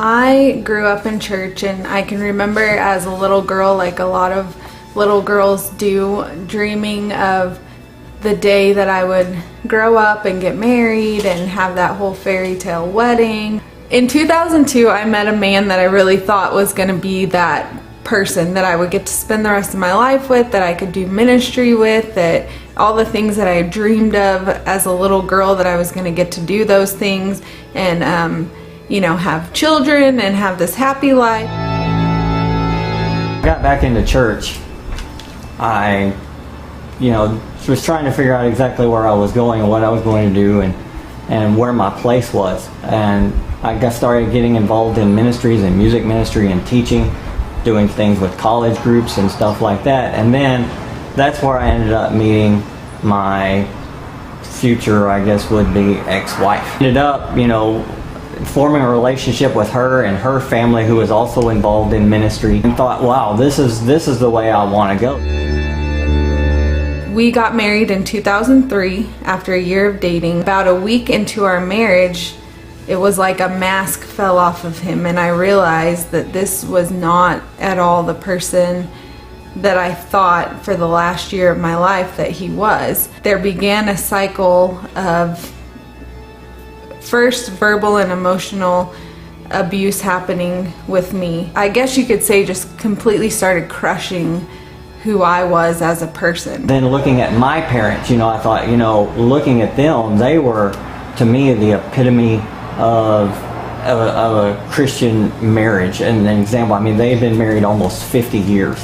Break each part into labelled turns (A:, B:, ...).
A: I grew up in church, and I can remember as a little girl, like a lot of little girls do, dreaming of the day that I would grow up and get married and have that whole fairy tale wedding. In 2002, I met a man that I really thought was going to be that person that I would get to spend the rest of my life with, that I could do ministry with, that all the things that I dreamed of as a little girl, that I was going to get to do those things and you know, have children and have this happy life.
B: I got back into church. I, was trying to figure out exactly where I was going and what I was going to do and where my place was. And I started getting involved in ministries and music ministry and teaching, doing things with college groups and stuff like that. And then that's where I ended up meeting my future, I guess, would be ex-wife. Ended up, forming a relationship with her and her family, who was also involved in ministry, and thought, wow, this is the way I want to go.
A: We got married in 2003 after a year of dating. About a week into our marriage, it was like a mask fell off of him, and I realized that this was not at all the person that I thought for the last year of my life that he was. There began a cycle of first verbal and emotional abuse happening with me. I guess you could say just completely started crushing who I was as a person.
B: Then looking at my parents, I thought, looking at them, they were, to me, the epitome of a Christian marriage. And an example, they've been married almost 50 years.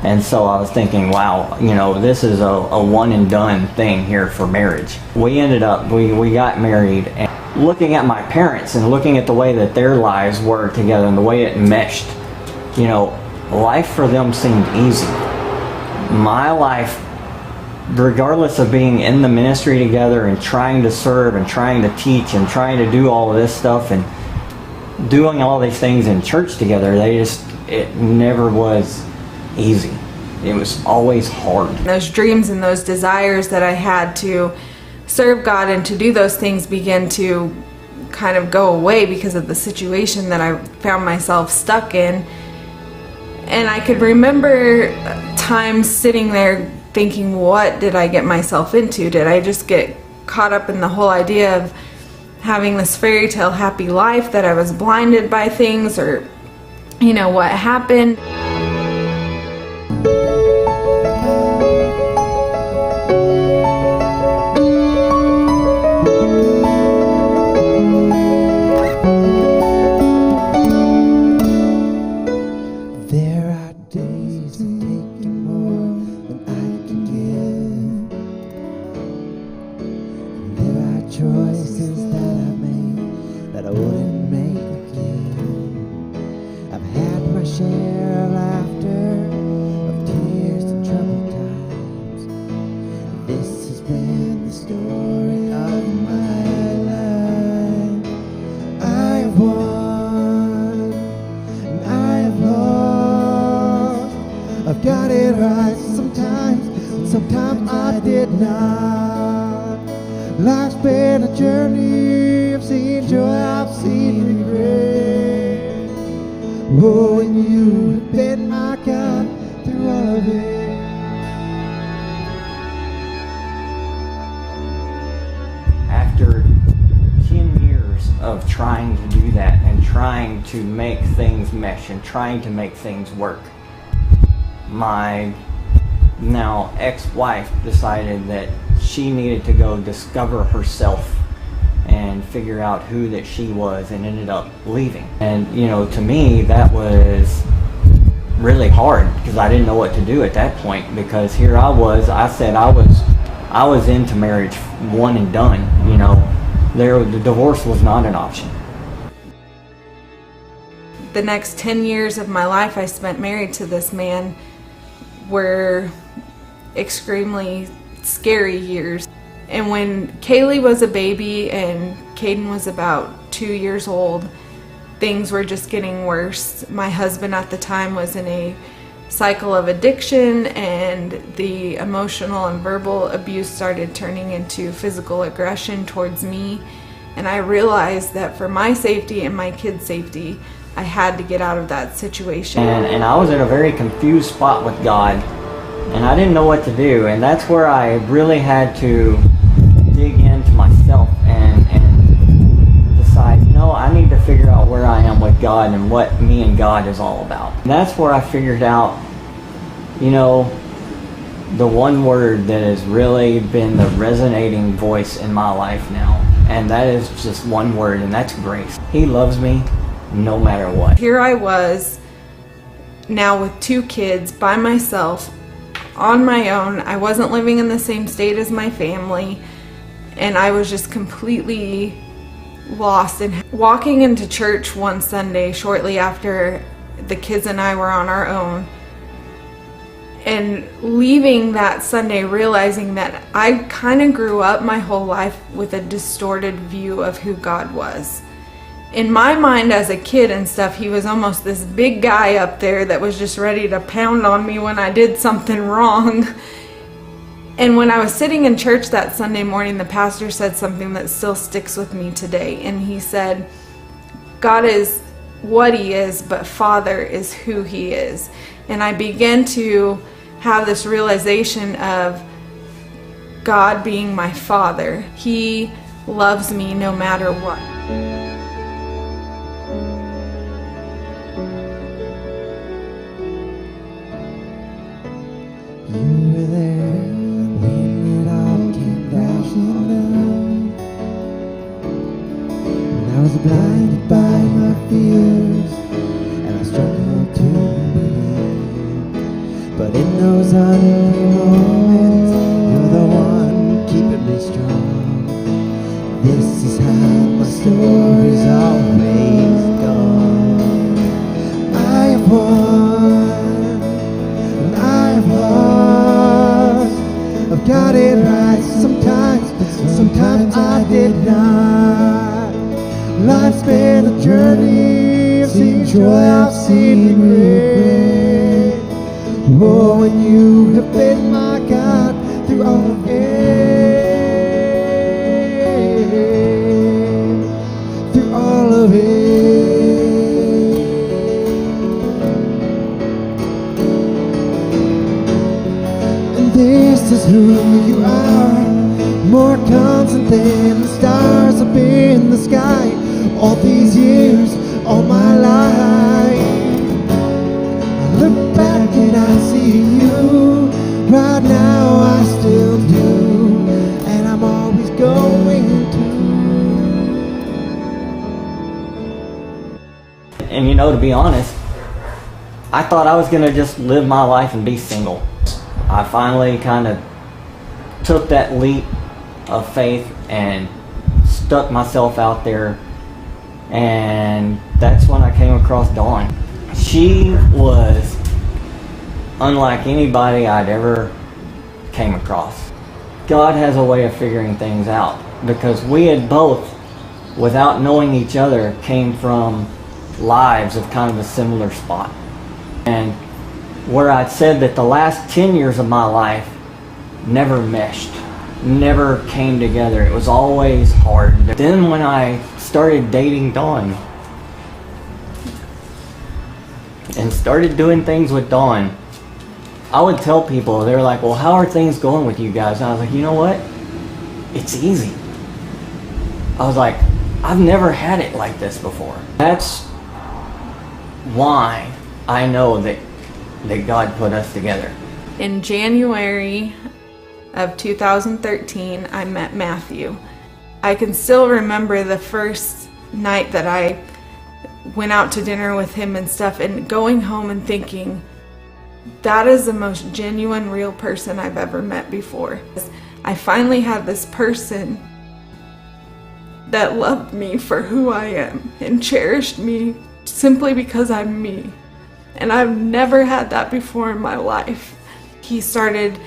B: And so I was thinking, wow, this is a one and done thing here for marriage. We got married, and looking at my parents and looking at the way that their lives were together and the way it meshed, life for them seemed easy. My life, regardless of being in the ministry together and trying to serve and trying to teach and trying to do all of this stuff and doing all these things in church together, it never was easy. It was always hard.
A: Those dreams and those desires that I had to serve God and to do those things began to kind of go away because of the situation that I found myself stuck in. And I could remember times sitting there thinking, what did I get myself into? Did I just get caught up in the whole idea of having this fairy tale happy life, that I was blinded by things, or what happened?
C: Choices that I made that I wouldn't make again. I've had my share of laughter, of tears and troubled times. This has been the story of my life. I have won and I have lost. I've got it right sometimes, and sometimes I did not. Life's been a journey, I've seen joy, I've seen regret. Oh, and you have been my God through all of it.
B: After 10 years of trying to do that and trying to make things mesh and trying to make things work, my now ex-wife decided that she needed to go discover herself and figure out who that she was, and ended up leaving. And to me, that was really hard because I didn't know what to do at that point, because here I said I was into marriage one and done. The divorce was not an option.
A: The next 10 years of my life I spent married to this man were extremely scary years. And when Kaylee was a baby and Caden was about 2 years old, things were just getting worse. My husband at the time was in a cycle of addiction, and the emotional and verbal abuse started turning into physical aggression towards me. And I realized that for my safety and my kids' safety, I had to get out of that situation.
B: And I was in a very confused spot with God, and I didn't know what to do. And that's where I really had to dig into myself and decide, I need to figure out where I am with God and what me and God is all about. And that's where I figured out, the one word that has really been the resonating voice in my life now. And that is just one word, and that's grace. He loves me no matter what.
A: Here I was now with 2 kids by myself, on my own. I wasn't living in the same state as my family, and I was just completely lost. And walking into church one Sunday shortly after the kids and I were on our own, and leaving that Sunday realizing that I kind of grew up my whole life with a distorted view of who God was. In my mind as a kid and stuff, he was almost this big guy up there that was just ready to pound on me when I did something wrong. And when I was sitting in church that Sunday morning, the pastor said something that still sticks with me today. And he said, God is what he is, but Father is who he is. And I began to have this realization of God being my Father. He loves me no matter what.
C: You were there when it all came crashing down, and I was blinded by my fears, and I struggled to believe. But in those unhappy moments, you're the one keeping me strong. This is how my story's always gone. I have won, and I have lost. I've got it right sometimes, but sometimes I did not. Life's been a journey, I've seen joy, I've seen regret. Oh, and you have been my God through all of it, through all of it. And this is who you are, more constant than the stars up in the sky. All these years, all my life, I look back and I see you. Right now I still do, and I'm always going to.
B: And to be honest, I thought I was gonna just live my life and be single. I finally kind of took that leap of faith and stuck myself out there, and that's when I came across Dawn. She was unlike anybody I'd ever came across. God has a way of figuring things out, because we had both, without knowing each other, came from lives of kind of a similar spot. And where I'd said that the last 10 years of my life never meshed, never came together. It was always hard. Then when I started dating Dawn and started doing things with Dawn, I would tell people, they were like, well, how are things going with you guys? And I was like, you know what? It's easy. I was like, I've never had it like this before. That's why I know that God put us together.
A: In January of 2013, I met Matthew. I can still remember the first night that I went out to dinner with him and stuff, and going home and thinking, that is the most genuine, real person I've ever met before. I finally had this person that loved me for who I am and cherished me simply because I'm me. And I've never had that before in my life. He started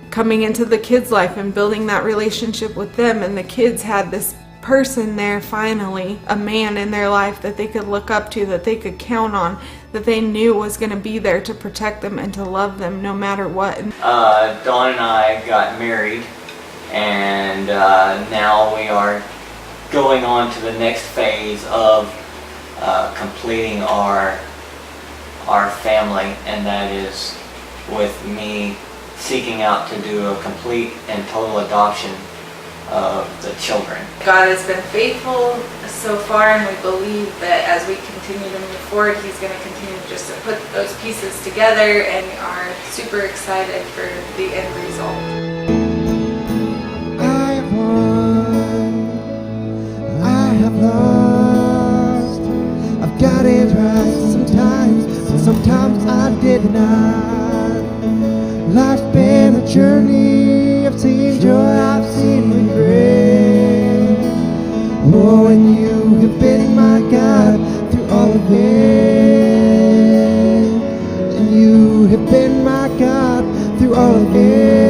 A: coming into the kids' life and building that relationship with them, and the kids had this person there finally, a man in their life that they could look up to, that they could count on, that they knew was going to be there to protect them and to love them no matter what.
B: Dawn and I got married, and now we are going on to the next phase of completing our family, and that is with me seeking out to do a complete and total adoption of the children.
A: God has been faithful so far, and we believe that as we continue to move forward, He's going to continue just to put those pieces together, and we are super excited for the end result.
C: I have won, I have lost. I've got it right sometimes, but sometimes I did not. Life's been a journey. I've seen joy, I've seen regret. Oh, and you have been my God through all of it. And you have been my God through all of it.